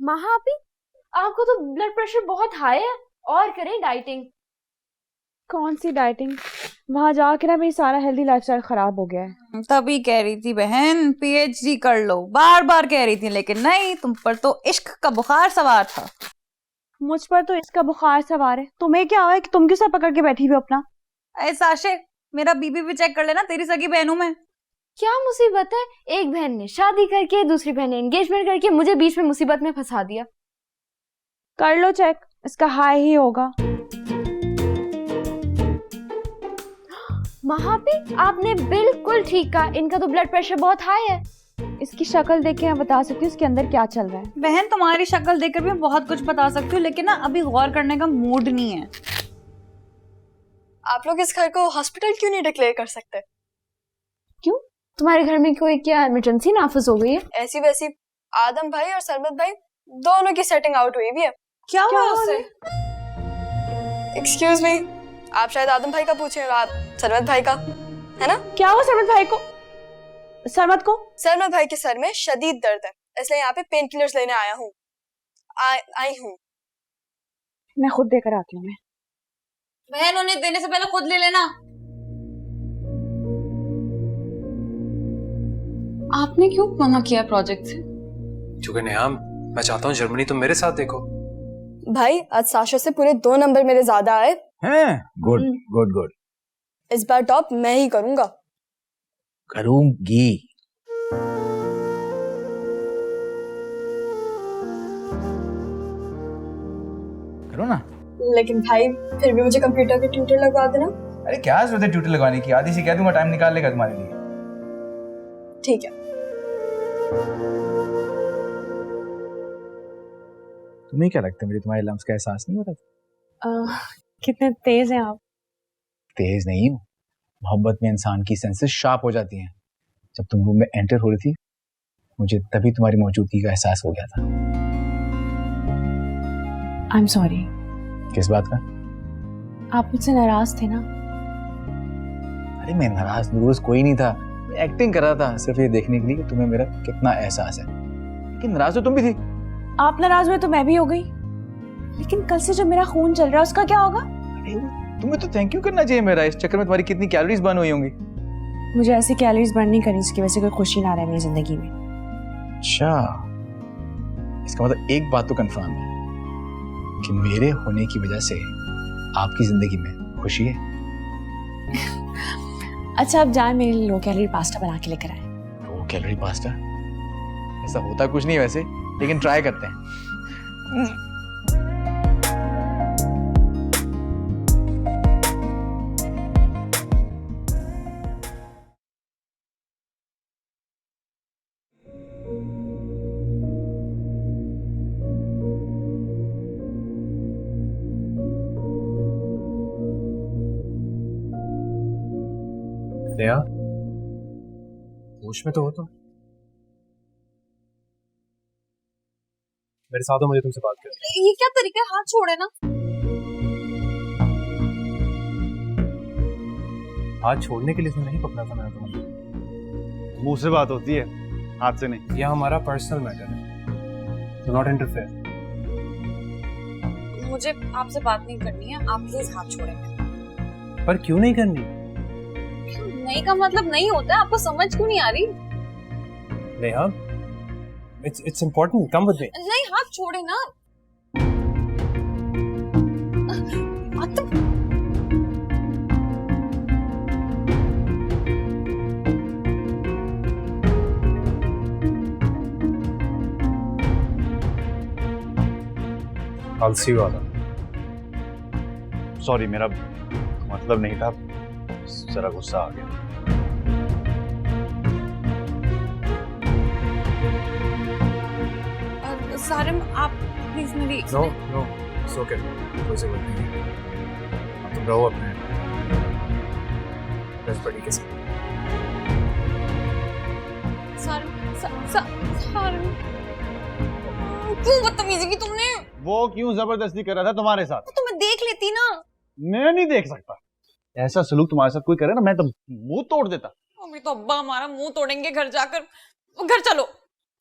महापी, आपको तो blood pressure बहुत हाई है, और करें डाइटिंग। कौन सी डाइटिंग? वहां जाके ना मेरी सारा हेल्दी लाइफस्टाइल खराब हो गया है। तभी कह रही थी बहन पीएचडी कर लो, बार बार कह रही थी, लेकिन नहीं, तुम पर तो इश्क का बुखार सवार था। मुझ पर तो इसका बुखार सवार है, तुम्हें क्या हुआ है कि तुम क्यों सर पकड़ के बैठी हुई अपना? ऐ साशे, मेरा बीबी भी चेक कर लेना, तेरी सगी बहनों में। क्या मुसीबत है? एक बहन ने शादी करके, दूसरी बहन ने एंगेजमेंट करके मुझे बीच में मुसीबत में फंसा दिया। कर लो चेक, इसका हाई ही होगा। महापी, आपने बिल्कुल ठीक कहा, इनका तो ब्लड प्रेशर बहुत हाई है। इसकी शक्ल देख के मैं बता सकती हूँ इसके अंदर क्या चल रहा है। बहन तुम्हारी शक्ल देखकर भी मैं बहुत कुछ बता सकती हूँ, लेकिन ना अभी गौर करने का मूड नहीं है। आप लोग इस घर को हॉस्पिटल क्यों नहीं डिक्लेयर कर सकते? क्यों? तुम्हारे घर में कोई क्या इमरजेंसी नाफिज हो गई है? ऐसी वैसी आदम भाई और सरमत भाई दोनों की सेटिंग आउट हुई भी है। क्या हुआ उससे? एक्सक्यूज मी, आप शायद आदम भाई का पूछे, आप सरमत भाई का, है ना? क्या हुआ सरमत भाई को? सरमत को? सरमत भाई के सर में शदीद दर्द है, इसलिए यहाँ पे पेन किलर्स लेने आया हूँ। आई हूँ। मैं खुद देकर आती हूँ। मैं बहन उन्हें देने से पहले खुद ले लेना। आपने क्यों मना किया प्रोजेक्ट से? क्योंकि नेहा, मैं चाहता हूँ जर्मनी तुम मेरे साथ देखो। भाई आज साशा से पूरे 2 नंबर मेरे ज्यादा आए हैं? Good good good. इस बार टॉप मैं ही करूंगा। करूंगी। करो ना। लेकिन भाई फिर भी मुझे कंप्यूटर के ट्यूटर लगवा देना। अरे क्या जरूरत है ट्यूटर लगवाने की? आदि से कह दूंगा, टाइम निकाल लेगा तुम्हारे लिए। ठीक है। तुम्हें क्या लगता है मुझे तुम्हारे लम्स का एहसास नहीं होता? कितने तेज हैं आप। तेज नहीं हूँ, मोहब्बत में इंसान की सेंसेस शार्प हो जाती हैं। जब तुम रूम में एंटर हो रही थी, मुझे तभी तुम्हारी मौजूदगी का एहसास हो गया था। I am sorry. किस बात का? आप मुझसे नाराज थे ना? अरे मैं नाराज दुरुस कोई नहीं था, एक्टिंग कर रहा था सिर्फ ये देखने के लिए कि तुम्हें मेरा कितना एहसास है। लेकिन नाराज तो तुम भी थी। आप नाराज हुए तो मैं भी हो गई, लेकिन कल से जो मेरा खून चल रहा है उसका क्या होगा? अरे तुम्हें तो थैंक यू करना चाहिए मेरा। इस चक्कर में तुम्हारी कितनी कैलोरीज बर्न हुई होंगी। मुझे ऐसी कैलोरीज बर्न नहीं करनी जिसकी वजह से कोई खुशी ना रहे मेरी जिंदगी में। अच्छा, इसका मतलब एक बात तो कंफर्म है कि मेरे होने की वजह से आपकी जिंदगी में खुशी है। अच्छा, अब जाए मेरे लिए लो कैलोरी पास्ता बना के लेकर आए। Low calorie pasta? ऐसा होता कुछ नहीं वैसे, लेकिन ट्राई करते हैं। नेहा, होश में तो हो तुम? मेरे साथ हो, मुझे तुमसे बात करनी। ये क्या तरीका है? हाथ छोड़े ना। हाथ छोड़ने के लिए तो नहीं पकड़ा था मैंने तुम्हें। मुंह से बात होती है, हाथ से नहीं। यह हमारा पर्सनल मैटर है, डू नॉट इंटरफेयर। मुझे आपसे बात नहीं करनी है, आप प्लीज हाथ छोड़ेंगे। पर क्यों नहीं करनी? नहीं का मतलब नहीं होता है, आपको समझ क्यों नहीं आ रही? Neha, it's important, come with me. नहीं, हाथ छोड़े ना। आलसी वाला। सॉरी, मेरा मतलब नहीं था, जरा गुस्सा आ गया। सारिम, आप प्लीज मेरी नो नो, इट्स ओके, कोई जरूरत नहीं है। अब तुम रहो अपने बेस्ट बडी के साथ। सारिम, क्यों बदतमीजी की तुमने? वो क्यों जबरदस्ती कर रहा था तुम्हारे साथ? तो तुम्हें देख लेती ना। मैं नहीं देख सकता। ऐसा सलूक तुम्हारे साथ कोई करे ना, मैं तो मुंह तोड़ देता। अभी तो अब्बा हमारा मुंह तोड़ेंगे घर जाकर। घर चलो।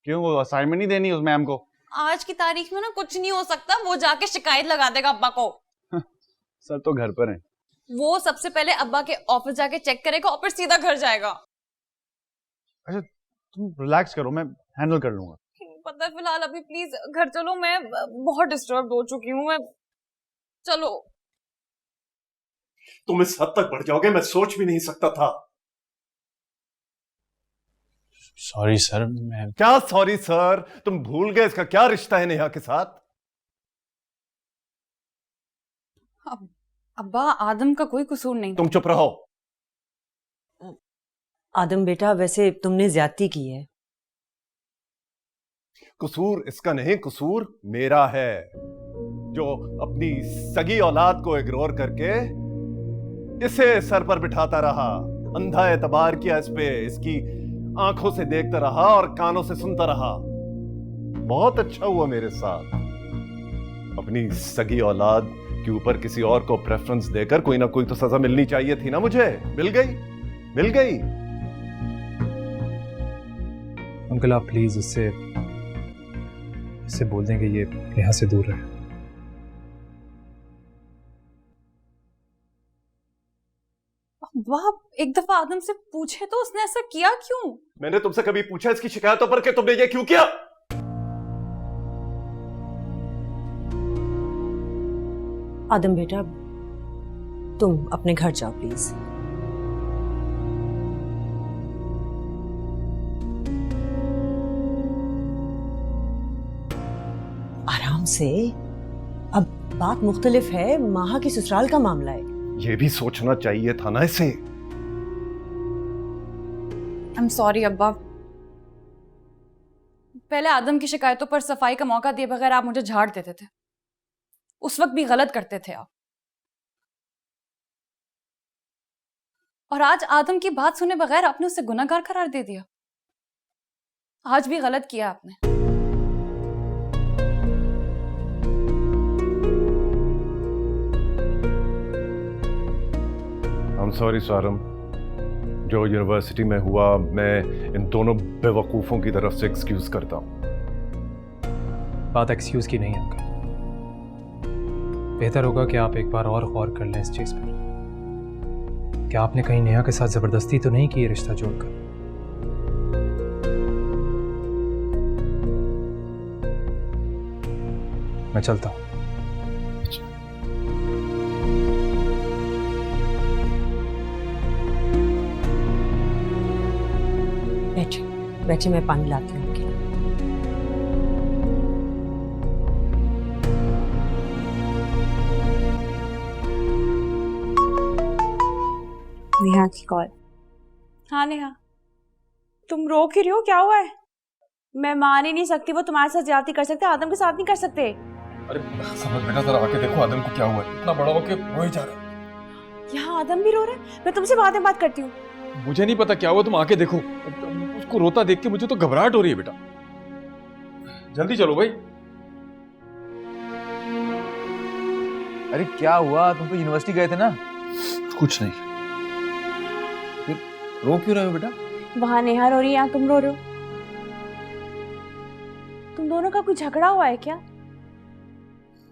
क्यों, वो असाइनमेंट नहीं देनी उस मैम को? आज की तारीख में ना कुछ नहीं हो सकता, वो जाके शिकायत लगा देगा अब्बा को। सर तो घर पर हैं। वो सबसे पहले अब्बा के ऑफिस जाके चेक करेगा और फिर सीधा घर जाएगा। अच्छा तुम रिलैक्स करो, मैं हैंडल कर लूंगा। पता है, फिलहाल अभी प्लीज घर चलो, मैं बहुत डिस्टर्ब हो चुकी हूँ। मैं चलो। तुम इस हद तक बढ़ जाओगे मैं सोच भी नहीं सकता था। सॉरी सर, मैं क्या सॉरी सर, तुम भूल गए इसका क्या रिश्ता है नेहा के साथ? अब्बा आदम का कोई कसूर नहीं। तुम चुप रहो। आदम बेटा, वैसे तुमने ज्यादती की है। कसूर इसका नहीं, कसूर मेरा है, जो अपनी सगी औलाद को इग्नोर करके इसे सर पर बिठाता रहा, अंधा एतबार किया इस पे, इसकी आंखों से देखता रहा और कानों से सुनता रहा। बहुत अच्छा हुआ मेरे साथ। अपनी सगी औलाद के ऊपर किसी और को प्रेफरेंस देकर कोई ना कोई तो सजा मिलनी चाहिए थी ना मुझे। मिल गई, मिल गई। अंकल आप प्लीज इससे बोल दें कि ये यहाँ से दूर रहे। वाह, एक दफा आदम से पूछे तो उसने ऐसा किया क्यों? मैंने तुमसे कभी पूछा इसकी शिकायतों पर कि तुमने ये क्यों किया? आदम बेटा, तुम अपने घर जाओ प्लीज। आराम से। अब बात मुख्तलिफ है, माहा की ससुराल का मामला है। ये भी सोचना चाहिए था ना इसे। I'm sorry अब्बा। पहले आदम की शिकायतों पर सफाई का मौका दिए बगैर आप मुझे झाड़ देते थे। उस वक्त भी गलत करते थे आप। और आज आदम की बात सुने बगैर आपने उसे गुनहगार करार दे दिया। आज भी गलत किया आपने। I'm sorry सारम, जो यूनिवर्सिटी में हुआ मैं इन दोनों बेवकूफों की तरफ से एक्सक्यूज करता हूं। बात एक्सक्यूज की नहीं अंकल, बेहतर होगा कि आप एक बार और गौर कर लें इस चीज पर। क्या आपने कहीं नेहा के साथ जबरदस्ती तो नहीं की रिश्ता जोड़कर? मैं चलता हूं। बैठे बैठे, मैं पानी लाती हूँ उनके लिए। नेहा की कॉल। हाँ नेहा, तुम रो क्यों रही हो? क्या हुआ है? मैं मान ही नहीं सकती वो तुम्हारे साथ ज्यादती कर सकते, आदम के साथ नहीं कर सकते। अरे समझ बेटा, जरा आके देखो आदम को क्या हुआ है। इतना बड़ा होके रो ही जा रहा है। यहाँ आदम भी रो रहा है। मैं तुमसे बाद में बात करती हूँ। मुझे नहीं पता क्या हुआ, तुम आके देखो। उसको रोता देख के मुझे तो घबराहट हो रही है बेटा। जल्दी चलो भाई। अरे क्या हुआ? तुम तो यूनिवर्सिटी गए थे ना? कुछ नहीं। फिर रो क्यों रहे हो बेटा? वहाँ नेहा रो रही है, यहाँ तुम रो रहे हो। तुम दोनों का कोई झगड़ा हुआ है क्या?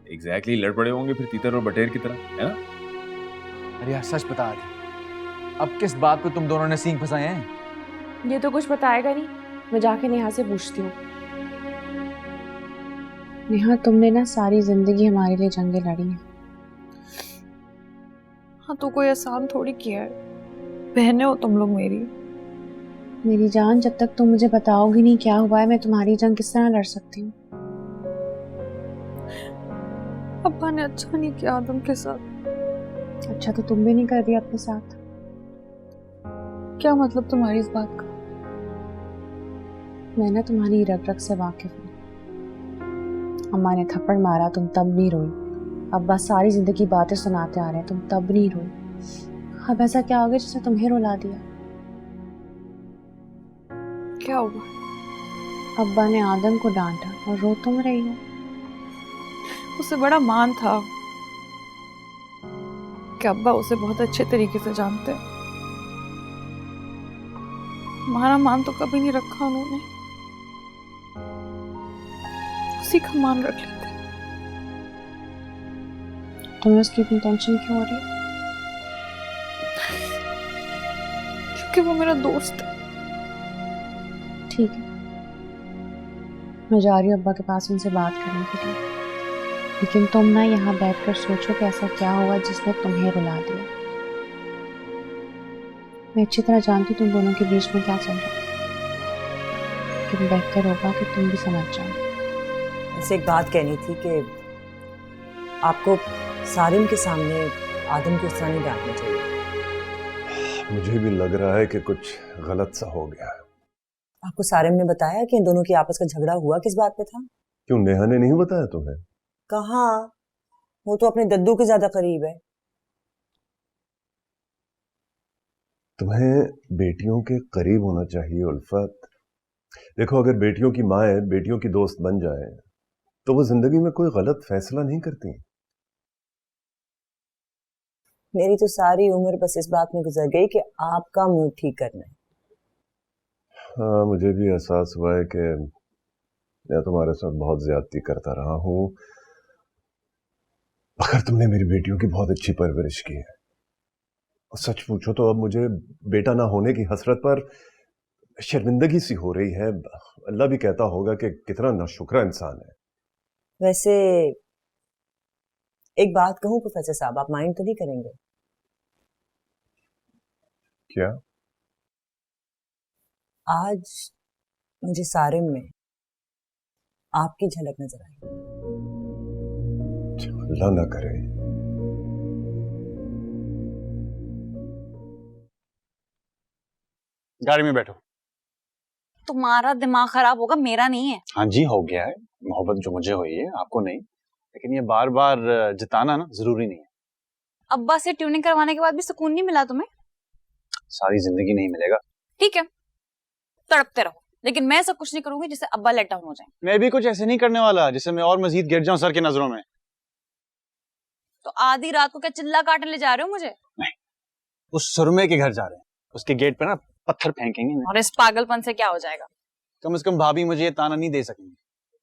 एग्जैक्टली लड़ पड़े होंगे फिर तीतर और बटेर की तरह, है ना? अरे यार सच बता दे, अब किस बात पे तुम दोनों ने सींग फंसाए हैं? ये तो कुछ बताएगा नहीं। मैं जाके नेहा से पूछती हूँ। नेहा, तुमने ना सारी जिंदगी हमारे लिए जंगें लड़ी हैं। हाँ तो कोई एहसान थोड़ी किया है, बहनें हो तुम लोग मेरी। मेरी जान, जब तक तुम मुझे बताओगी नहीं क्या हुआ है, मैं तुम्हारी जंग किस तरह लड़ सकती हूँ? अब्बा ने अच्छा नहीं किया आदम के साथ। अच्छा तो तुम भी नहीं कर रही अपने साथ? क्या मतलब तुम्हारी इस बात का? मैं ना तुम्हारी रग रग से वाकिफ हूँ। अम्मा ने थप्पड़ मारा, तुम तब नहीं रोई। अब्बा सारी जिंदगी बातें सुनाते आ रहे हैं, तुम तब नहीं रोई। अब ऐसा क्या हो गया जिसने तुम्हें रुला दिया? क्या हुआ? अब्बा ने आदम को डांटा और रो तुम रही हो। उसे बड़ा मान था कि अब्बा उसे बहुत अच्छे तरीके से जानते हैं। हमारा मान तो कभी नहीं रखा उन्होंने। उसी का मान रख लेते। तुम्हें उसकी इतनी टेंशन क्यों हो रही है? क्योंकि वो मेरा दोस्त है। ठीक है, मैं जा रही हूँ अब्बा के पास उनसे बात करने के लिए, लेकिन तुम ना यहाँ बैठकर सोचो कि ऐसा क्या हुआ जिसने तुम्हें रुला दिया। मैं अच्छी तरह जानती हूँ तुम दोनों के बीच में क्या चल रहा है, लेकिन बेहतर होगा कि तुम भी समझ जाओ। ऐसे एक बात कहनी थी कि आपको सारिम के सामने आदम को इस तरह नहीं डांटना चाहिए। मुझे भी लग रहा है कि कुछ गलत सा हो गया है। आपको सारिम ने बताया कि इन दोनों की आपस का झगड़ा हुआ किस बात पे था? क्यों, नेहा ने नहीं बताया तुम्हें? कहाँ, वो तो अपने दद्दू के ज्यादा करीब है। तुम्हें बेटियों के करीब होना चाहिए उल्फत। देखो, अगर बेटियों की माँ है, बेटियों की दोस्त बन जाए तो वो जिंदगी में कोई गलत फैसला नहीं करती। मेरी तो सारी उम्र बस इस बात में गुजर गई कि आपका मूड ठीक करना है। हाँ, मुझे भी एहसास हुआ है कि मैं तुम्हारे साथ बहुत ज्यादती करता रहा हूँ, मगर तुमने मेरी बेटियों की बहुत अच्छी परवरिश की है। और सच पूछो तो अब मुझे बेटा ना होने की हसरत पर शर्मिंदगी सी हो रही है। अल्लाह भी कहता होगा कि कितना नाशुक्रा इंसान है। वैसे एक बात कहूं प्रोफेसर साहब, आप माइंड तो नहीं करेंगे? क्या? आज मुझे सारिम में आपकी झलक नजर आई। अल्लाह ना करे। गाड़ी में बैठो। तुम्हारा दिमाग खराब होगा, मेरा नहीं है। हाँ जी, हो गया है। मोहब्बत जो मुझे हुई है आपको नहीं, लेकिन ये बार बार जिताना ना जरूरी नहीं है। अब्बा से ट्यूनिंग करवाने के बाद भी सुकून नहीं मिला तुम्हें? सारी जिंदगी नहीं मिलेगा। ठीक है, तड़पते रहो, लेकिन मैं सब कुछ नहीं करूंगी जिससे अब्बा लेट डाउन हो जाए। मैं भी कुछ ऐसे नहीं करने वाला जिससे मैं और मजीद गिर जाऊं सर की नजरों में। तो आधी रात को क्या चिल्ला काटने ले जा रहे हो मुझे? नहीं, उस सुरमे के घर जा रहे हैं, उसके गेट पे ना पत्थर फेंकेंगे और इस पागलपन से क्या हो जाएगा? कम से कम भाभी मुझे ये ताना नहीं दे सकेंगे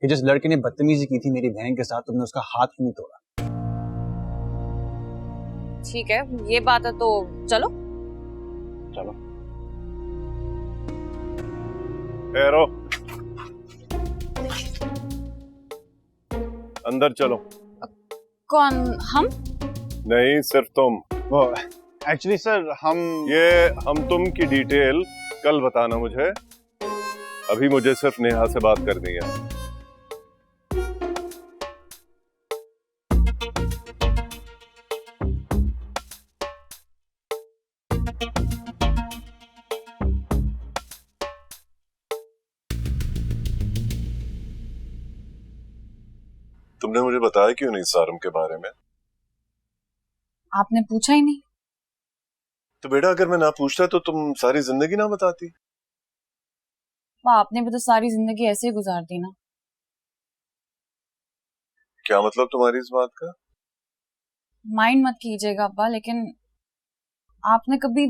कि जिस लड़के ने बदतमीजी की थी मेरी बहन के साथ, तुमने उसका हाथ ही नहीं तोड़ा। ठीक है, ये बात है तो चलो। चलो। ठहरो, अंदर चलो। कौन? हम? नहीं, सिर्फ तुम। वो एक्चुअली सर हम तुम की डिटेल कल बताना मुझे। अभी मुझे सिर्फ नेहा से बात करनी है। तुमने मुझे बताया क्यों नहीं सारम के बारे में? आपने पूछा ही नहीं। तो बेटा, अगर मैं ना पूछता तो तुम सारी जिंदगी ना बताती। आपने भी तो सारी जिंदगी ऐसे ही गुजार दी ना। क्या मतलब तुम्हारी इस बात का? माइंड मत कीजिएगा अब्बा, लेकिन आपने कभी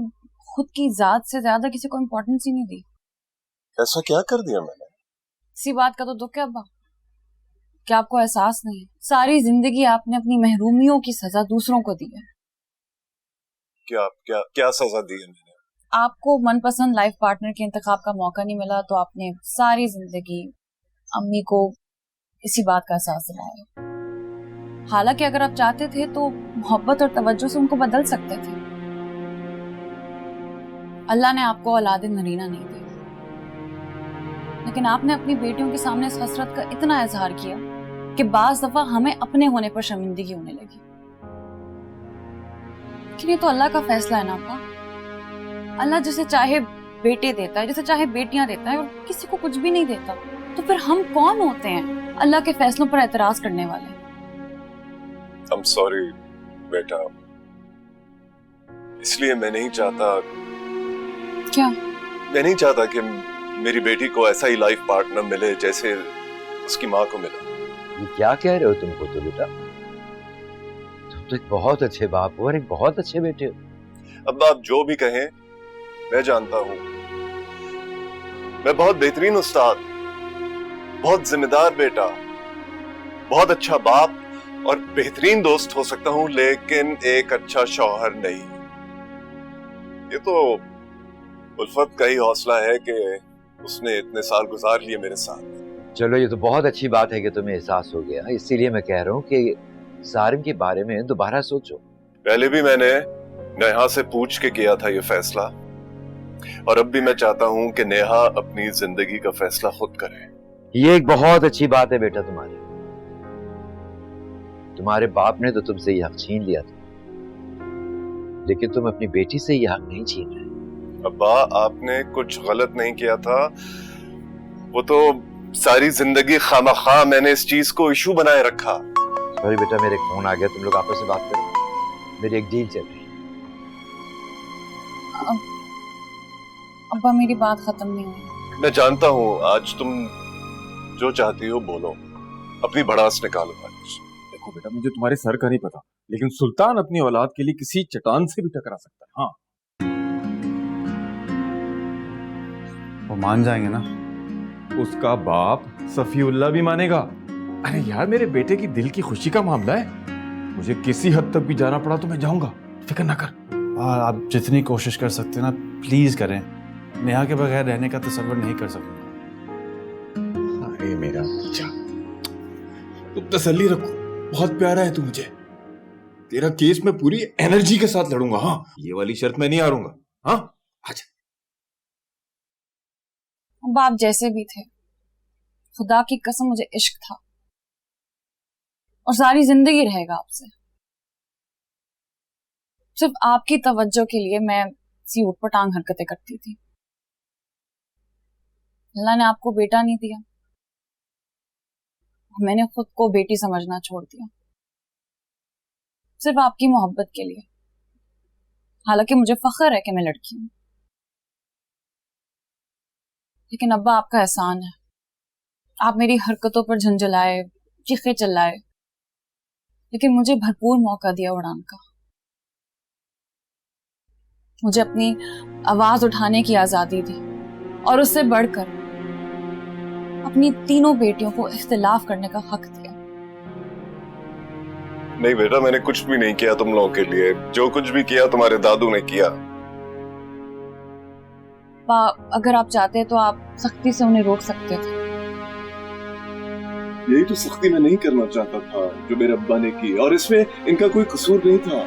खुद की जात से ज्यादा किसी को इम्पोर्टेंस ही नहीं दी। ऐसा क्या कर दिया मैंने? इसी बात का तो दुख है अब्बा, क्या आपको एहसास नहीं है? सारी जिंदगी आपने अपनी महरूमियों की सजा दूसरों को दी है। क्या क्या क्या सजा दी है मैंने? आपको मनपसंद लाइफ पार्टनर के इंतखाब का मौका नहीं मिला तो आपने सारी जिंदगी अम्मी को इसी बात का एहसास दिलाया। हालांकि अगर आप चाहते थे तो मोहब्बत और तवज्जो से उनको बदल सकते थे। अल्लाह ने आपको औलाद नरीना नहीं दी, लेकिन आपने अपनी बेटियों के सामने इस हसरत का इतना इजहार किया कि बाज दफा हमें अपने होने पर शर्मिंदगी होने लगी। लेकिन ये तो अल्लाह का फैसला है ना अब्बा। अल्लाह जिसे चाहे बेटे देता है, जिसे चाहे बेटियां देता है, और किसी को कुछ भी नहीं देता। तो फिर हम कौन होते हैं अल्लाह के फैसलों पर एतराज करने वाले? I'm sorry बेटा, इसलिए मैं नहीं चाहता। क्या? मैं नहीं चाहता कि मेरी बेटी को ऐसा ही लाइफ पार्टनर मिले जैसे उसकी माँ को मिला। ये क्या कह रहे हो तुमको? तो बेटा, तुम तो एक बहुत अच्छे बाप हो और एक बहुत अच्छे बेटे हो। अब आप जो भी कहें, मैं जानता हूं मैं बहुत बेहतरीन उस्ताद, बहुत जिम्मेदार बेटा, बहुत अच्छा बाप और बेहतरीन दोस्त हो सकता हूं, लेकिन एक अच्छा शौहर नहीं। ये तो उल्फत का ही हौसला है कि उसने इतने साल गुजार लिए मेरे साथ। चलो ये तो बहुत अच्छी बात है कि तुम्हें एहसास हो गया, इसीलिए मैं कह रहा हूँ कि सारिम के बारे में दोबारा सोचो। पहले भी मैंने नेहा से पूछ के किया था ये फैसला, और अब भी मैं चाहता हूं कि नेहा अपनी जिंदगी का फैसला खुद करे। ये एक बहुत अच्छी बात है बेटा तुम्हारे बाप ने तो तुमसे ये हक छीन लिया था, लेकिन तुम अपनी बेटी से ये हक नहीं छीन रहे। अब्बा, आपने कुछ गलत नहीं किया था, वो तो सारी जिंदगी खामखा मैंने इस चीज को इशू बनाए रखा। सॉरी बेटा, मेरे एक फोन आ गया, तुम लोग आपस में बात करो, मेरी एक डील चल रही है। अब्बा मेरी बात खत्म नहीं हुई। मैं जानता हूँ, आज तुम जो चाहती हो बोलो, अपनी भड़ास निकालो आज। देखो बेटा, मुझे तुम्हारे सर का नहीं पता, लेकिन सुल्तान अपनी औलाद के लिए किसी चट्टान से भी टकरा सकता है। हाँ, वो मान जाएंगे ना? उसका बाप सफीउल्लाह भी मानेगा। अरे यार, मेरे बेटे की दिल की खुशी का मामला है, मुझे किसी हद तक भी जाना पड़ा तो मैं जाऊंगा, फिक्र ना कर। आप जितनी कोशिश कर सकते हैं ना, प्लीज करें। नेहा के बगैर रहने का तसव्वुर नहीं कर सकूंगा। अरे मेरा बच्चा, तुम तसल्ली रखो, बहुत प्यारा है तू मुझे। तेरा केस मैं पूरी एनर्जी के साथ लड़ूंगा। हाँ, ये वाली शर्त मैं नहीं हारूंगा। हाँ, आजा। बाप जैसे भी थे, खुदा की कसम मुझे इश्क था और सारी जिंदगी रहेगा आपसे। सिर्फ आपकी तवज्जो के लिए मैं सी उटपटांग हरकतें करती थी। अल्लाह ने आपको बेटा नहीं दिया, मैंने खुद को बेटी समझना छोड़ दिया, सिर्फ आपकी मोहब्बत के लिए। हालांकि मुझे फख्र है कि मैं लड़की हूं, लेकिन अब्बा आपका एहसान है, आप मेरी हरकतों पर झंझलाए, चीखे चिल्लाए, लेकिन मुझे भरपूर मौका दिया उड़ान का। मुझे अपनी आवाज उठाने की आजादी दी और उससे बढ़कर अपनी तीनों बेटियों को इख्तिलाफ करने का हक दिया। नहीं बेटा, मैंने कुछ भी नहीं किया तुम लोगों के लिए। जो कुछ भी किया तुम्हारे दादू ने किया। अगर आप चाहते तो आप सख्ती से उन्हें रोक सकते थे। यही तो सख्ती मैं नहीं करना चाहता था जो मेरे अब्बा ने की, और इसमें इनका कोई कसूर नहीं था।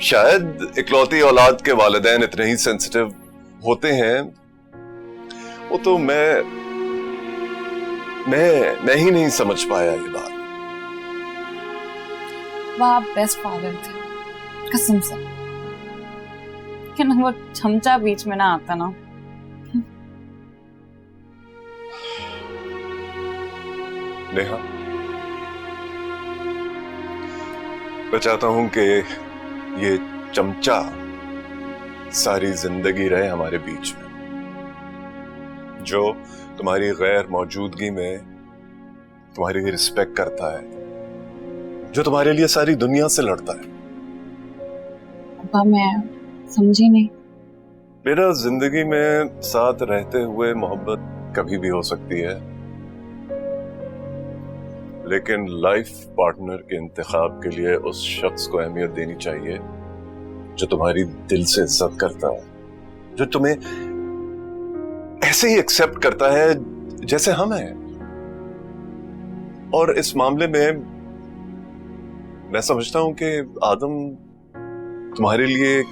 शायद इकलौती औलाद के वालिदैन इतने ही सेंसिटिव होते हैं, वो तो मैं ही नहीं समझ पाया ये बात। वह आप बेस्ट फादर थे, कसम से। लेकिन वो चमचा बीच में ना आता ना। नेहा, मैं चाहता हूं कि ये चमचा सारी जिंदगी रहे हमारे बीच में, जो तुम्हारी गैर मौजूदगी में तुम्हारी रिस्पेक्ट करता है, जो तुम्हारे लिए सारी दुनिया से लड़ता है। अब्बा मैं समझी नहीं। बेटा, जिंदगी में साथ रहते हुए मोहब्बत कभी भी हो सकती है, लेकिन लाइफ पार्टनर के इंतखाब के लिए उस शख्स को अहमियत देनी चाहिए जो तुम्हारी दिल से इज्जत करता है, जो तुम्हें ऐसे ही एक्सेप्ट करता है जैसे हम हैं। और इस मामले में मैं समझता हूं कि आदम तुम्हारे लिए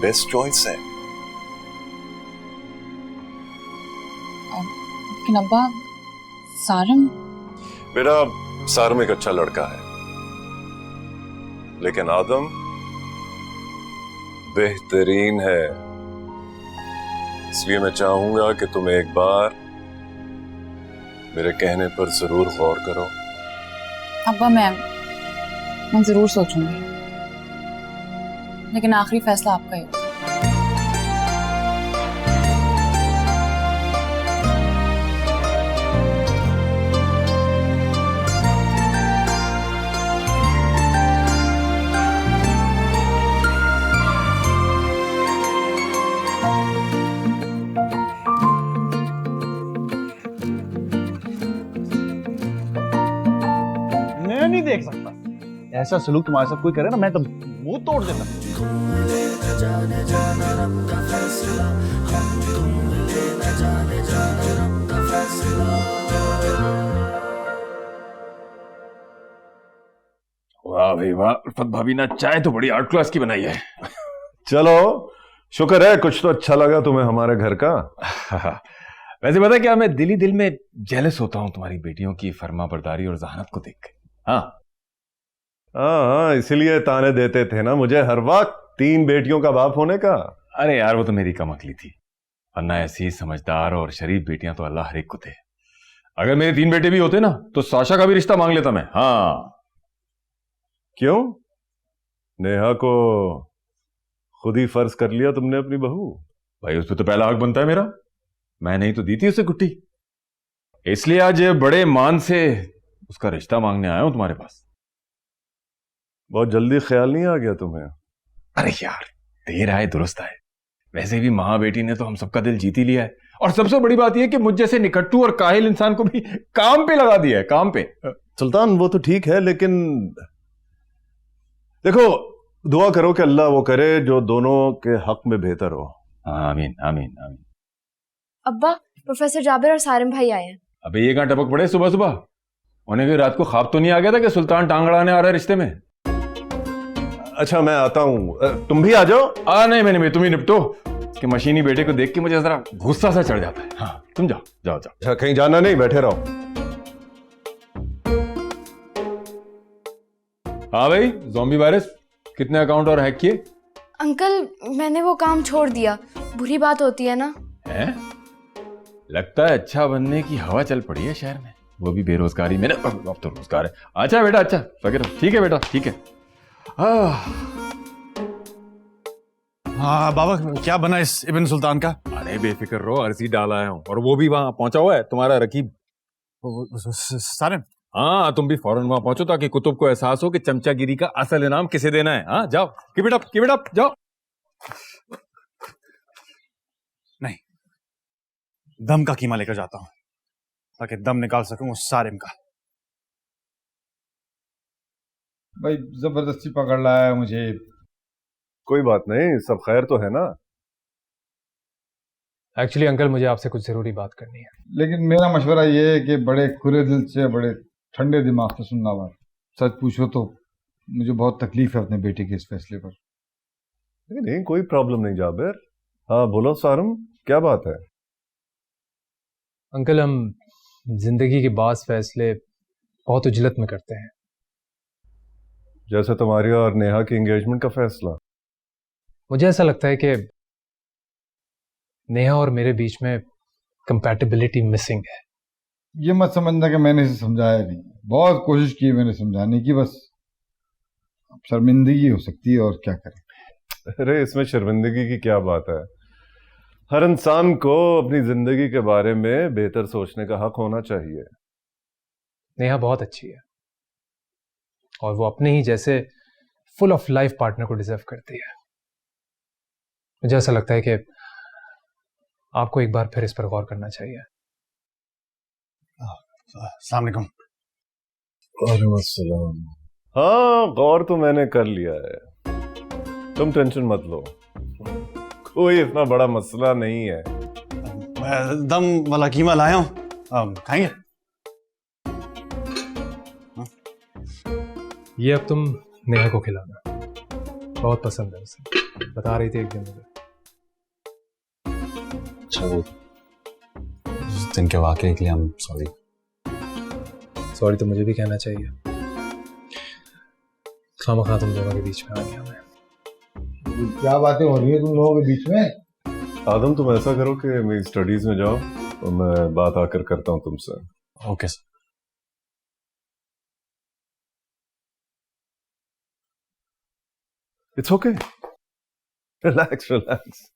बेस्ट चॉइस है। लेकिन अब्बा, सारम? मेरा सारम एक अच्छा लड़का है, लेकिन आदम बेहतरीन है। इसलिए मैं चाहूंगा कि तुम एक बार मेरे कहने पर जरूर गौर करो। अब्बा मैं जरूर सोचूंगी, लेकिन आखिरी फैसला आपका ही होगा। देख सकता। ऐसा सलूक तुम्हारे साथ कोई करे ना, मैं तो मुंह तोड़ देता। वाह भाई वाह, उल्फत भाभी ने चाय तो बड़ी आर्ट क्लास की बनाई है। चलो, शुक्र है कुछ तो अच्छा लगा तुम्हें हमारे घर का। वैसे पता क्या, मैं दिल ही दिल में जेलस होता हूँ तुम्हारी बेटियों की फर्मा बरदारी और जहानत को देख के। हाँ हाँ, इसीलिए ताने देते थे ना मुझे हर वक्त 3 बेटियों का बाप होने का। अरे यार, वो तो मेरी कमअक्ली थी, वरना ऐसी समझदार और शरीफ बेटियां तो अल्लाह हर एक को दे। अगर मेरे 3 बेटे भी होते ना तो साशा का भी रिश्ता मांग लेता मैं। हाँ। क्यों? नेहा को खुद ही फर्ज कर लिया तुमने अपनी बहू? भाई उस पर तो पहला हक बनता है मेरा, मैं नहीं तो दी थी उसे गुट्टी, इसलिए आज बड़े मान से उसका रिश्ता मांगने आया हूं तुम्हारे पास। बहुत जल्दी ख्याल नहीं आ गया तुम्हें? अरे यार, देर आए दुरुस्त आए, वैसे भी माँ बेटी ने तो हम सबका दिल जीत ही लिया है, और सबसे बड़ी बात यह कि मुझ जैसे निकट्टू और काहिल इंसान को भी काम पे लगा दिया है, काम पे। सुल्तान वो तो ठीक है, लेकिन देखो, दुआ करो कि अल्लाह वो करे जो दोनों के हक में बेहतर हो। आमीन आमीन आमीन। अब्बा, प्रोफेसर जाबिर और सारिम भाई आए हैं। अबे ये कहां टपक पड़े सुबह सुबह? उन्हें कोई रात को ख्वाब तो नहीं आ गया था कि सुल्तान टांग अड़ाने आ रहा है रिश्ते में? अच्छा मैं आता हूं, तुम भी आ जाओ। नहीं मैंने, तुम ही निपटो, कि मशीनी बेटे को देख के मुझे जरा गुस्सा सा चढ़ जाता है। हाँ तुम जाओ जाओ जाओ। अच्छा कहीं जाना नहीं, बैठे रहो। हाँ भाई, ज़ॉम्बी वायरस कितने अकाउंट और हैक किए? अंकल, मैंने वो काम छोड़ दिया, बुरी बात होती है ना। है? लगता है अच्छा बनने की हवा चल पड़ी है शहर में, वो भी बेरोजगारी में ना। अब तो रोजगार है। अच्छा बेटा, अच्छा ठीक है बेटा, ठीक है। हाँ बाबा, क्या बना इस इब्न सुल्तान का? अरे बेफिक्र रहो, अर्जी डाला है और वो भी वहां पहुंचा हुआ है तुम्हारा रकीब सारे। हाँ तुम भी फौरन वहां पहुंचो ताकि कुतुब को एहसास हो कि चमचागिरी का असल इनाम किसे देना है। हाँ जाओ, कीप इट अप जाओ। नहीं, दम का कीमा लेकर जाता हूं ताकि दम निकाल सकूं उस सारिम का। भाई जबरदस्ती पकड़ लाया है मुझे। कोई बात नहीं, सब खैर तो है ना? एक्चुअली अंकल, मुझे आपसे कुछ जरूरी बात करनी है। लेकिन मेरा मशवरा ये है कि बड़े खुले दिल से, बड़े ठंडे दिमाग से सुनना हुआ। सच पूछो तो मुझे बहुत तकलीफ है अपने बेटे के इस फैसले पर। नहीं कोई प्रॉब्लम नहीं जाबिर। हाँ बोलो सारम, क्या बात है? अंकल, हम जिंदगी के बास फैसले बहुत उजलत में करते हैं। जैसे तुम्हारी और नेहा की एंगेजमेंट का फैसला। मुझे ऐसा लगता है कि नेहा और मेरे बीच में कंपैटिबिलिटी मिसिंग है। ये मत समझना कि मैंने इसे समझाया नहीं, बहुत कोशिश की मैंने समझाने की, बस शर्मिंदगी हो सकती है और क्या करें। अरे इसमें शर्मिंदगी की क्या बात है? हर इंसान को अपनी जिंदगी के बारे में बेहतर सोचने का हक होना चाहिए। नेहा बहुत अच्छी है और वो अपने ही जैसे फुल ऑफ लाइफ पार्टनर को डिजर्व करती है। मुझे ऐसा लगता है कि आपको एक बार फिर इस पर गौर करना चाहिए। अस्सलाम वालेकुम। हाँ गौर तो मैंने कर लिया है, तुम टेंशन मत लो, कोई इतना बड़ा मसला नहीं है। दम वाला कीमा लाया हूं, खाएंगे? ये अब तुम नेहा को खिलाना, बहुत पसंद है उसे, बता रही थी एक दिन मुझे। अच्छा, वो उस दिन के वाकये के लिए हम सॉरी। सॉरी तो मुझे भी कहना चाहिए, खामखा तुम दोनों के बीच में आ गया मैं। क्या बातें हो रही है तुम लोगों के बीच में? आदम तुम ऐसा करो कि मेरी स्टडीज में जाओ और मैं बात आकर करता हूँ तुमसे। Okay sir. It's okay, relax relax.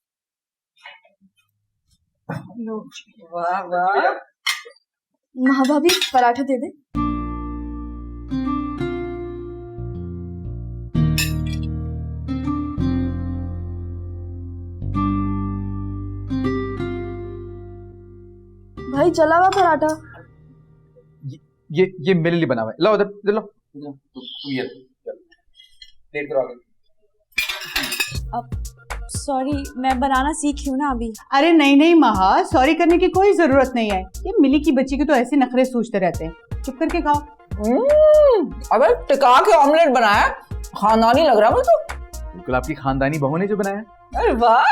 वाह वाह, माँ भाभी पराठा दे दे। भाई चला हुआ पराठा। ये मेरे लिए बना हुआ है, लाओ इधर लो, लेट करो आगे। सॉरी, मैं बनाना सीख रही हूँ ना अभी। अरे नहीं नहीं महा, सॉरी करने की कोई जरूरत नहीं है। ये मिली की बच्ची के तो ऐसे नखरे सूझते रहते हैं। चुप करके खाओ। अबे टिका के ऑमलेट बनाया, खानदानी लग रहा है मुझे तो। बिल्कुल आपकी खानदानी बहू ने जो बनाया। अरे वाह,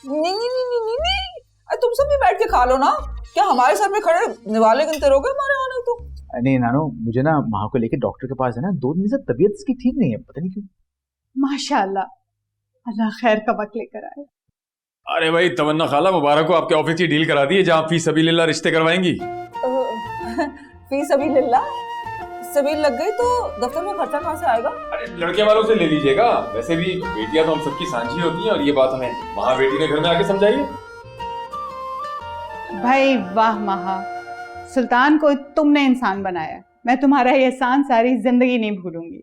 नहीं नहीं नहीं नहीं नहीं, अरे तुम सब भी बैठ के खा लो ना। क्या हमारे सर पे खड़े निवाले गिनते रहोगे हमारे आने तो? नहीं नानो, मुझे ना माँ को लेके डॉक्टर के पास है ना, 2 दिन से तबीयत इसकी ठीक नहीं है, पता नहीं क्यों। माशाल्लाह, अल्लाह खैर का वक्त लेकर आए। अरे भाई तमन्ना खाला, मुबारक हो, आपके ऑफिस की डील करा दी है जहाँ फी सबीलिल्लाह रिश्ते करवाएंगी। फी सबीलिल्लाह सबील लग गई तो दफ्तर में खर्चा कहाँ से आएगा? अरे लड़के वालों से ले लीजिएगा, वैसे भी बेटियां तो हम सबकी सांझी होती हैं और ये बात हमें वहाँ बेटी ने घर में आके समझाई। भाई वाह महा, सुल्तान को तुमने इंसान बनाया। मैं तुम्हारा ये एहसान सारी जिंदगी नहीं भूलूंगी।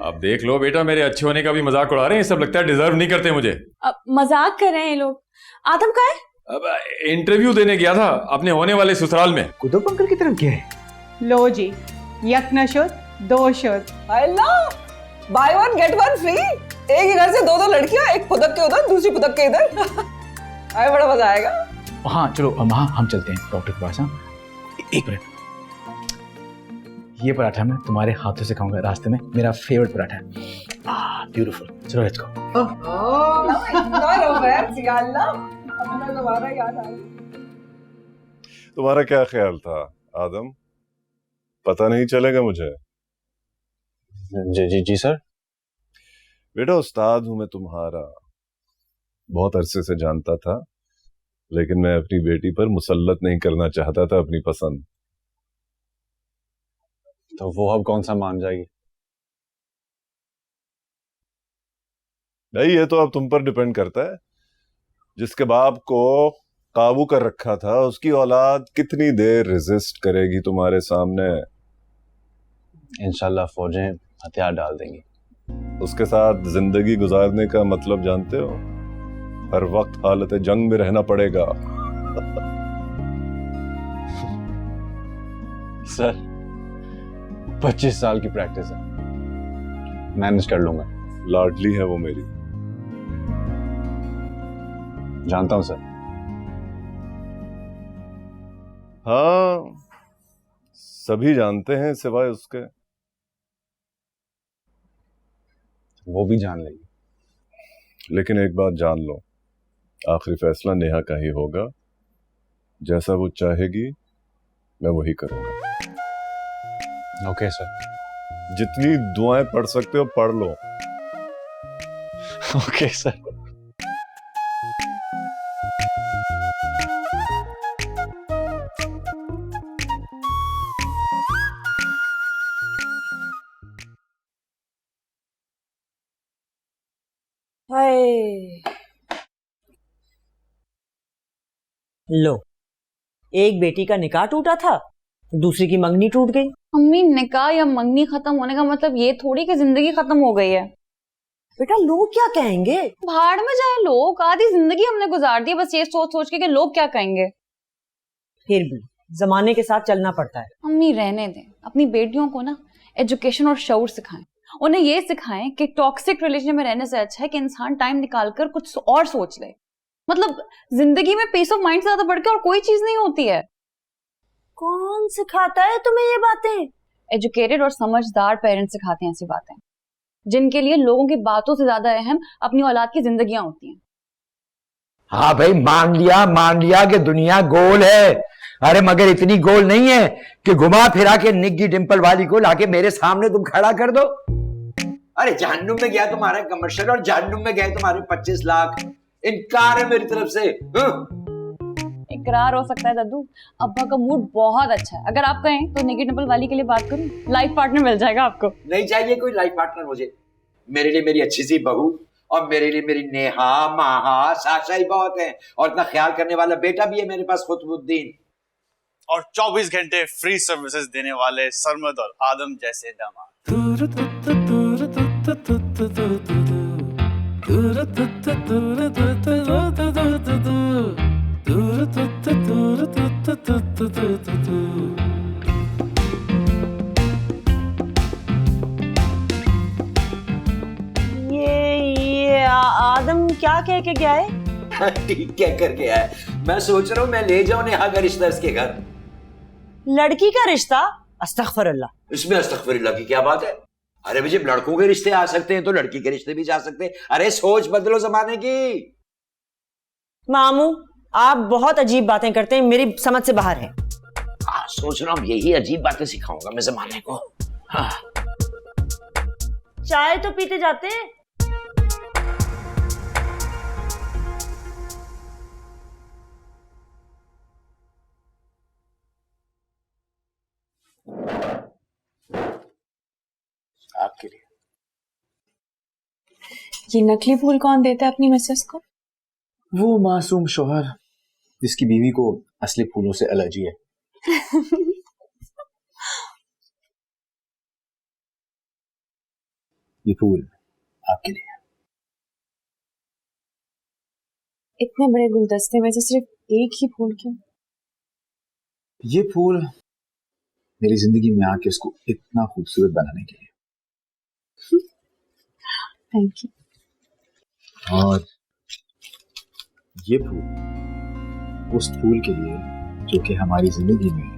अब देख लो बेटा, मेरे अच्छे होने का भी मजाक उड़ा रहे हैं, सब लगता है डिजर्व नहीं करते मुझे। अब मजाक कर रहे हैं ये लोग। आदम कहाँ है? अब इंटरव्यू देने गया था अपने होने वाले ससुराल में। कुतुब अंकल की तरफ गया है। लो जी, यक न शुद्ध, 2 शुद्ध। अल्लाह, बाय 1 गेट 1 फ्री। एक ही घर से 2 लड़कियां, एक फुदक के उधर, दूसरी फुदक के इधर। अरे बड़ा मजा आएगा। हाँ चलो माँ, हम चलते हैं डॉक्टर के पास। हाँ 1 मिनट, ये पराठा मैं तुम्हारे हाथों से खाऊंगा रास्ते में, मेरा फेवरेट पराठा है। ब्यूटीफुल, चलो लेट्स गो। तुम्हारा क्या ख्याल था आदम? पता नहीं चलेगा मुझे? जी जी जी सर। बेटा उस्ताद हूं मैं तुम्हारा, बहुत अरसे से जानता था, लेकिन मैं अपनी बेटी पर मुसल्लत नहीं करना चाहता था अपनी पसंद। तो वो अब कौन सा मान जाएगी? नहीं, ये तो अब तुम पर डिपेंड करता है। जिसके बाप को काबू कर रखा था, उसकी औलाद कितनी देर रेजिस्ट करेगी तुम्हारे सामने? इंशाल्लाह फौजें हथियार डाल देंगी। उसके साथ जिंदगी गुजारने का मतलब जानते हो? हर वक्त हालत जंग में रहना पड़ेगा। सर 25 साल की प्रैक्टिस है, मैनेज कर लूंगा। लाडली है वो मेरी। जानता हूं सर। हाँ, सभी जानते हैं सिवाय उसके। वो भी जान लेगी। लेकिन एक बात जान लो, आखिरी फैसला नेहा का ही होगा। जैसा वो चाहेगी मैं वही करूंगा। Okay sir. जितनी दुआएं पढ़ सकते हो पढ़ लो। Okay sir. लो, एक बेटी का निकाह टूटा था, दूसरी की मंगनी टूट गई। मम्मी, निकाह या मंगनी खत्म होने का मतलब ये थोड़ी कि जिंदगी खत्म हो गई है। बेटा लोग क्या कहेंगे? भाड़ में जाए लोग, आधी जिंदगी हमने गुजार दी बस ये सोच सोच के कि लोग क्या कहेंगे। फिर भी जमाने के साथ चलना पड़ता है। मम्मी रहने दें, अपनी बेटियों को ना एजुकेशन और शऊर सिखाएं। उन्हें ये सिखाएं कि टॉक्सिक रिलेशन में रहने से अच्छा है कि इंसान टाइम निकालकर कुछ और सोच ले। मतलब जिंदगी में पीस ऑफ माइंड से ज्यादा बढ़ के और कोई चीज नहीं होती है। कौन सिखाता है तुम्हें ये बातें? एजुकेटेड और समझदार पेरेंट्स सिखाते हैं ऐसी बातें, जिनके लिए लोगों की बातों से ज्यादा अहम अपनी औलाद की जिंदगियां होती हैं। हाँ भाई, मान लिया कि दुनिया गोल है। अरे मगर इतनी गोल नहीं है कि घुमा फिरा के निग्गी डिंपल वाली को लाके मेरे सामने तुम खड़ा कर दो। अरे जहन्नुम में गया तुम्हारा कमर्शियल और जहन्नुम में गए तुम्हारे 25 लाख। इनकार है मेरी तरफ से। इकरार हो सकता है दद्दू, अब्बा का मूड बहुत अच्छा है। अगर आप कहें तो निग्गी डिंपल वाली के लिए बात करूं, लाइफ पार्टनर मिल जाएगा आपको। नहीं चाहिए कोई लाइफ पार्टनर मुझे। मेरे लिए मेरी अच्छी सी बहू और मेरे लिए मेरी नेहा, माहा, साशा ही बहुत है। और इतना ख्याल करने वाला बेटा भी है मेरे पास, खुतबुद्दीन। और 24 घंटे फ्री सर्विसेज देने वाले सरमद और आदम जैसे दामाद। क्या कह के गया है? ठीक कह कर गया है। मैं सोच रहा हूँ मैं ले जाऊं नेहा का रिश्ता इसके घर। लड़की का रिश्ता? अस्तगफिरुल्लाह। इसमें अस्तगफिरुल्लाह की क्या बात है? अरे मुझे लड़कों के रिश्ते आ सकते हैं तो लड़की के रिश्ते भी जा सकते हैं। अरे सोच बदलो जमाने की। मामू आप बहुत अजीब बातें करते हैं, मेरी समझ से बाहर है। सोच रहा हूँ यही अजीब बातें सिखाऊंगा मैं जमाने को। हाँ। चाय तो पीते जाते हैं। आपके लिए। ये नकली फूल कौन देता है अपनी मिसेस को? वो मासूम शौहर जिसकी बीवी को असली फूलों से एलर्जी है। ये फूल आपके लिए। इतने बड़े गुलदस्ते में से सिर्फ एक ही फूल क्यों? ये फूल मेरी जिंदगी में आके इसको इतना खूबसूरत बनाने के लिए। Thank you. और ये फूल उस फूल के लिए जो कि हमारी जिंदगी में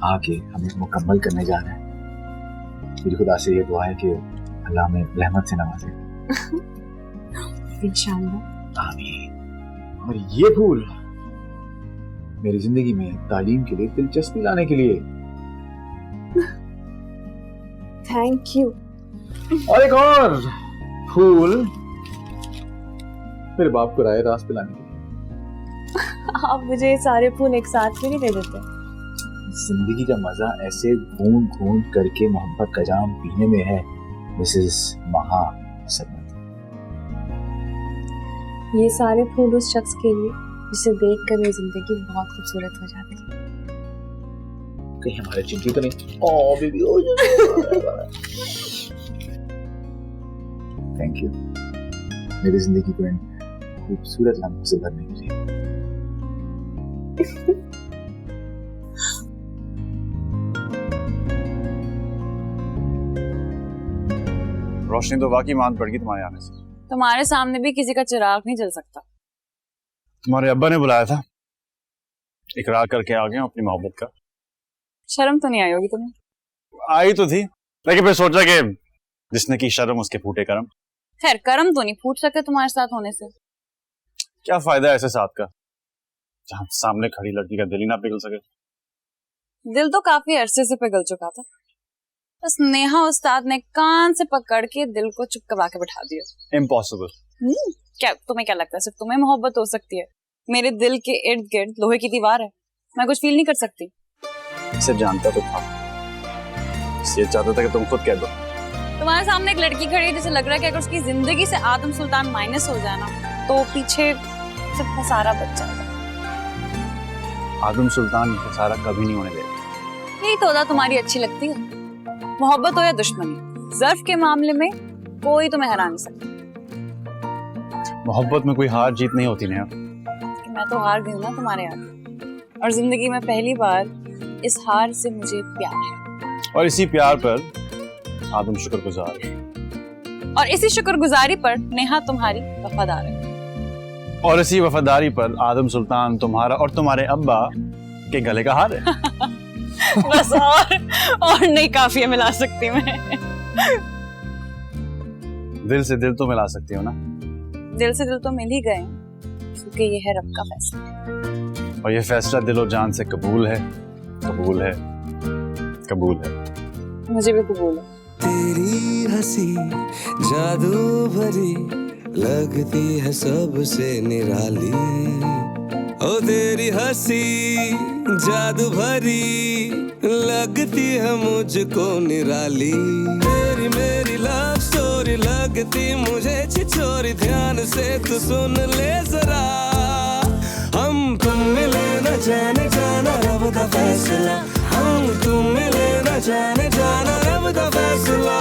आके हमें मुकम्मल करने जा रहा है। मेरी खुदा से ये दुआ है कि अल्लाह में रहमत से नवाजे। इंशाअल्लाह। आमीन। और ये फूल मेरी जिंदगी में तालीम के लिए दिलचस्पी लाने के लिए। Thank you. और एक और फूल मेरे बाप को राय रास पिलाने के लिए। आप मुझे ये सारे फूल एक साथ क्यों नहीं दे देते? जिंदगी का मजा ऐसे घूम घूम करके मोहब्बत का जाम पीने में है मिसेस महा सदमत। ये सारे फूल उस शख्स के लिए जिसे देखकर मेरी जिंदगी बहुत खूबसूरत हो जाती है। कहीं हमारे चिंटी तो नहीं? ओ बेबी ओ। थैंक यू मेरी जिंदगी को इन खूबसूरत लम्हों से भरने के लिए। रोशनी तो वाकई मान पड़ गई तुम्हारे आने से। तुम्हारे सामने भी किसी का चिराग नहीं जल सकता। तुम्हारे अब्बा ने बुलाया था, इकरार करके आ गया अपनी मोहब्बत का। शर्म तो नहीं आई होगी तुम्हें? आई तो थी, लेकिन फिर सोचा कि जिसने की शर्म उसके फूटे कर्म। खैर कर्म तो नहीं फूट सकते तुम्हारे साथ होने से। क्या फायदा ऐसे साथ का जहां सामने खड़ी लड़की का दिल ही ना पिघल सके। दिल तो काफी अरसे से पिघल चुका था, बस नेहा उस्ताद ने कान से पकड़ के दिल को चुप करवा के बैठा दिया। इम्पॉसिबल। क्या तुम्हें क्या लगता है सिर्फ तुम्हें मोहब्बत हो सकती है? मेरे दिल के इर्द गिर्द लोहे की दीवार है, मैं कुछ फील नहीं कर सकती। इसे जानता तो था, ये चाहता था कि तुम खुद कह दो। तुम्हारे सामने एक लड़की खड़ी है जिसे लग रहा है कि अगर उसकी जिंदगी से आदम सुल्तान माइनस हो जाए ना तो पीछे सिर्फ सारा बच जाएगा। आदम सुल्तान सारा कभी नहीं होने देगा। यही तो होता तुम्हारी अच्छी लगती है, मोहब्बत हो या दुश्मनी, ज़र्फ के मामले में कोई तुम्हें हरा नहीं सकता। मोहब्बत में कोई हार जीत नहीं होती नेहा। मैं तो हार गई हूँ ना तुम्हारे आगे, और जिंदगी में पहली बार इस हार से मुझे प्यार है। और इसी प्यार पर आदम शुक्रगुजार है, और इसी शुक्रगुजारी पर नेहा तुम्हारी वफादार है, और इसी वफादारी पर आदम सुल्तान तुम्हारा और तुम्हारे अब्बा के गले का हार है। बस और नहीं काफी है मिला सकती मैं। दिल से दिल तो मिला सकती हो ना? दिल से दिल तो मिल ही गए, क्योंकि ये है रब का फैसला। और ये फैसला दिलो जान से कबूल है, कबूल है, कबूल है। मुझे भी कबूल है। तेरी हंसी जादू भरी लगती है सबसे निराली, ओ तेरी हंसी जादू भरी लगती है मुझको निराली। तेरी मेरी लव स्टोरी लगती मुझे छिछोरी, ध्यान से तू सुन ले जरा। हम तुम मिले न जाने जाना रब का फैसला, हम तुम मिले न जाने जाना रब का फैसला।